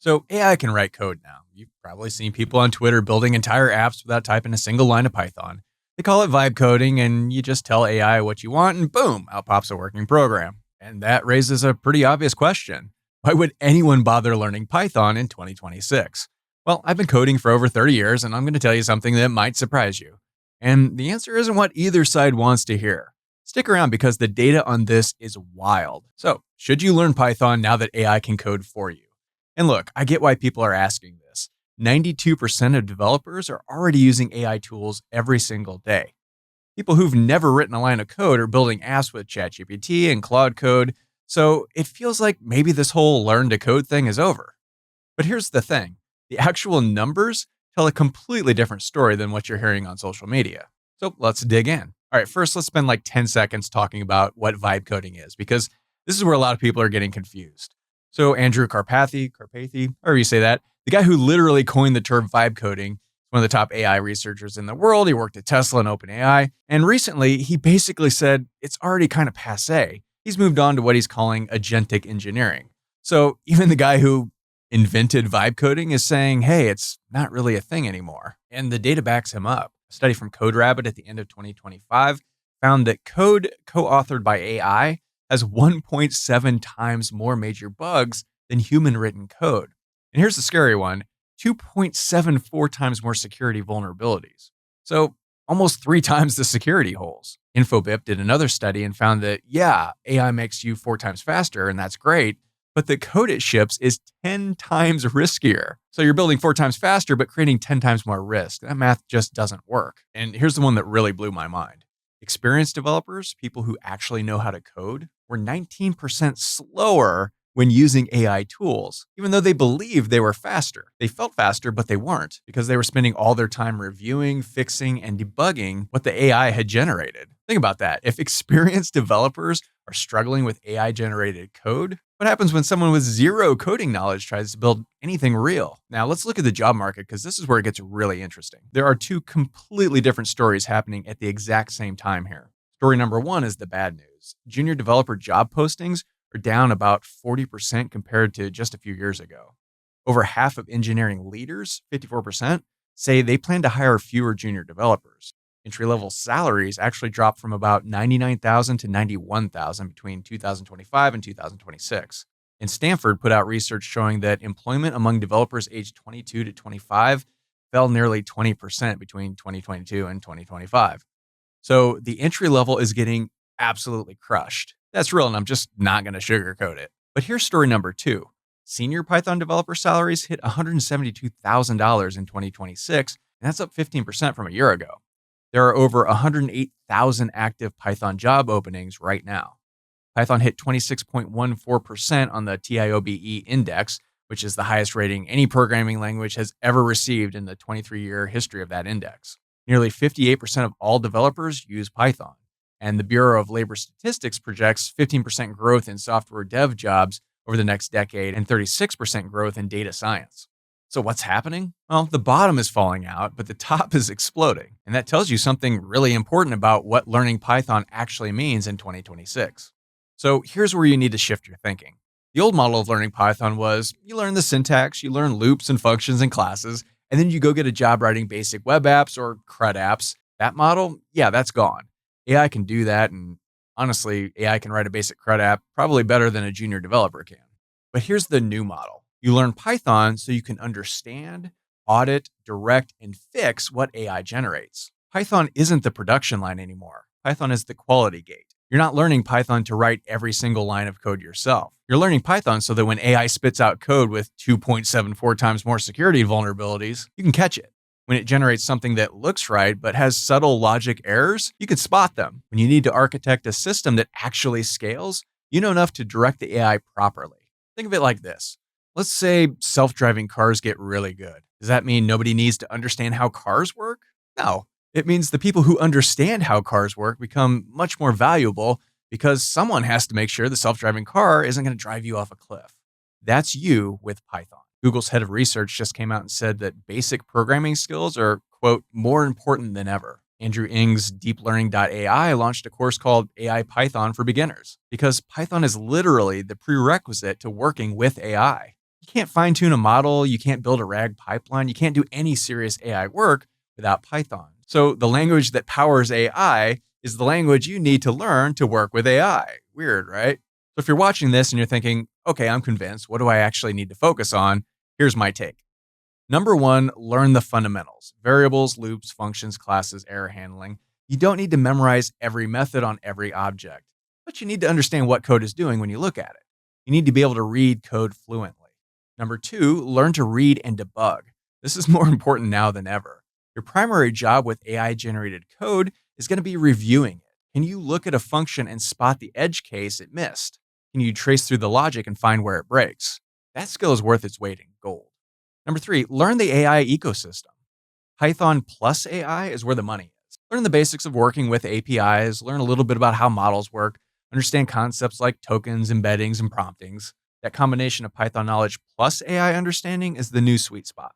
So AI can write code now. You've probably seen people on Twitter building entire apps without typing a single line of Python. They call it vibe coding, and you just tell AI what you want, and boom, out pops a working program. And that raises a pretty obvious question. Why would anyone bother learning Python in 2026? Well, I've been coding for over 30 years, and I'm going to tell you something that might surprise you. And the answer isn't what either side wants to hear. Stick around because the data on this is wild. So, should you learn Python now that AI can code for you? And look, I get why people are asking this. 92% of developers are already using AI tools every single day. People who've never written a line of code are building apps with ChatGPT and Claude Code, so it feels like maybe this whole learn to code thing is over. But here's the thing. The actual numbers tell a completely different story than what you're hearing on social media. So let's dig in. All right, first let's spend like 10 seconds talking about what vibe coding is, because this is where a lot of people are getting confused. So Andrew Karpathy, however you say that, the guy who literally coined the term vibe coding, one of the top AI researchers in the world. He worked at Tesla and OpenAI. And recently, he basically said it's already kind of passé. He's moved on to what he's calling agentic engineering. So even the guy who invented vibe coding is saying, hey, it's not really a thing anymore. And the data backs him up. A study from CodeRabbit at the end of 2025 found that code co-authored by AI has 1.7 times more major bugs than human-written code. And here's the scary one, 2.74 times more security vulnerabilities. So almost 3 times the security holes. InfoBip did another study and found that, yeah, AI makes you 4 times faster, and that's great, but the code it ships is 10 times riskier. So you're building 4 times faster, but creating 10 times more risk. That math just doesn't work. And here's the one that really blew my mind. Experienced developers, people who actually know how to code, were 19% slower when using AI tools, even though they believed they were faster. They felt faster, but they weren't because they were spending all their time reviewing, fixing, and debugging what the AI had generated. Think about that. If experienced developers are struggling with AI-generated code, what happens when someone with zero coding knowledge tries to build anything real? Now, let's look at the job market because this is where it gets really interesting. There are 2 completely different stories happening at the exact same time here. Story number 1 is the bad news. Junior developer job postings are down about 40% compared to just a few years ago. Over half of engineering leaders, 54%, say they plan to hire fewer junior developers. Entry-level salaries actually dropped from about $99,000 to $91,000 between 2025 and 2026. And Stanford put out research showing that employment among developers aged 22 to 25 fell nearly 20% between 2022 and 2025. So the entry level is getting absolutely crushed. That's real, and I'm just not going to sugarcoat it. But here's story number 2. Senior Python developer salaries hit $172,000 in 2026, and that's up 15% from a year ago. There are over 108,000 active Python job openings right now. Python hit 26.14% on the TIOBE index, which is the highest rating any programming language has ever received in the 23-year history of that index. Nearly 58% of all developers use Python. And the Bureau of Labor Statistics projects 15% growth in software dev jobs over the next decade and 36% growth in data science. So what's happening? Well, the bottom is falling out, but the top is exploding. And that tells you something really important about what learning Python actually means in 2026. So here's where you need to shift your thinking. The old model of learning Python was you learn the syntax, you learn loops and functions and classes, and then you go get a job writing basic web apps or CRUD apps. That model, yeah, that's gone. AI can do that, and honestly, AI can write a basic CRUD app probably better than a junior developer can. But here's the new model. You learn Python so you can understand, audit, direct, and fix what AI generates. Python isn't the production line anymore. Python is the quality gate. You're not learning Python to write every single line of code yourself. You're learning Python so that when AI spits out code with 2.74 times more security vulnerabilities, you can catch it. When it generates something that looks right but has subtle logic errors, you can spot them. When you need to architect a system that actually scales, you know enough to direct the AI properly. Think of it like this. Let's say self-driving cars get really good. Does that mean nobody needs to understand how cars work? No. It means the people who understand how cars work become much more valuable because someone has to make sure the self-driving car isn't going to drive you off a cliff. That's you with Python. Google's head of research just came out and said that basic programming skills are, quote, more important than ever. Andrew Ng's JohnElder.ai launched a course called AI Python for Beginners because Python is literally the prerequisite to working with AI. You can't fine tune a model. You can't build a RAG pipeline. You can't do any serious AI work without Python. So the language that powers AI is the language you need to learn to work with AI. Weird, right? So if you're watching this and you're thinking, okay, I'm convinced, what do I actually need to focus on? Here's my take. Number one, learn the fundamentals: variables, loops, functions, classes, error handling. You don't need to memorize every method on every object, but you need to understand what code is doing when you look at it. You need to be able to read code fluently. Number two, learn to read and debug. This is more important now than ever. Your primary job with AI generated code is going to be reviewing it. Can you look at a function and spot the edge case it missed? Can you trace through the logic and find where it breaks? That skill is worth its weight in gold. Number three, learn the AI ecosystem. Python plus AI is where the money is. Learn the basics of working with APIs, learn a little bit about how models work, understand concepts like tokens, embeddings, and promptings. That combination of Python knowledge plus AI understanding is the new sweet spot.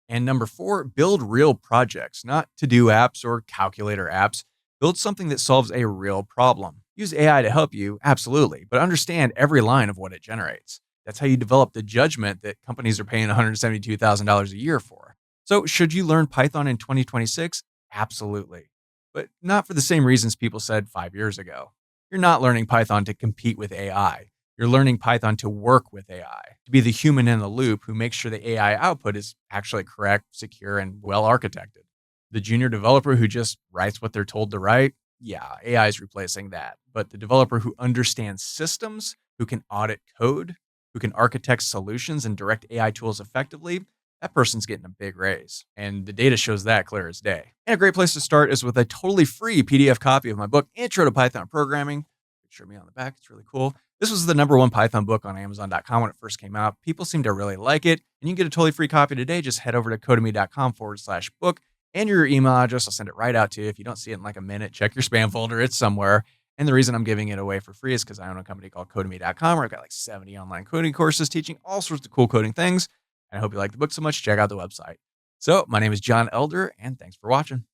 And number four, build real projects, not to-do apps or calculator apps. Build something that solves a real problem. Use AI to help you, absolutely, but understand every line of what it generates. That's how you develop the judgment that companies are paying $172,000 a year for. So, should you learn Python in 2026? Absolutely. But not for the same reasons people said 5 years ago. You're not learning Python to compete with AI. You're learning Python to work with AI, to be the human in the loop who makes sure the AI output is actually correct, secure, and well architected. The junior developer who just writes what they're told to write, yeah, AI is replacing that. But the developer who understands systems, who can audit code, who can architect solutions and direct AI tools effectively, that person's getting a big raise. And the data shows that clear as day. And a great place to start is with a totally free PDF copy of my book, Intro to Python Programming. Picture me on the back. It's really cool. This was the number one Python book on Amazon.com when it first came out. People seem to really like it. And you can get a totally free copy today. Just head over to codemy.com/book and your email address. I'll send it right out to you. If you don't see it in like a minute, check your spam folder. It's somewhere. And the reason I'm giving it away for free is because I own a company called codemy.com where I've got like 70 online coding courses teaching all sorts of cool coding things. And I hope you like the book so much. Check out the website. So my name is John Elder, and thanks for watching.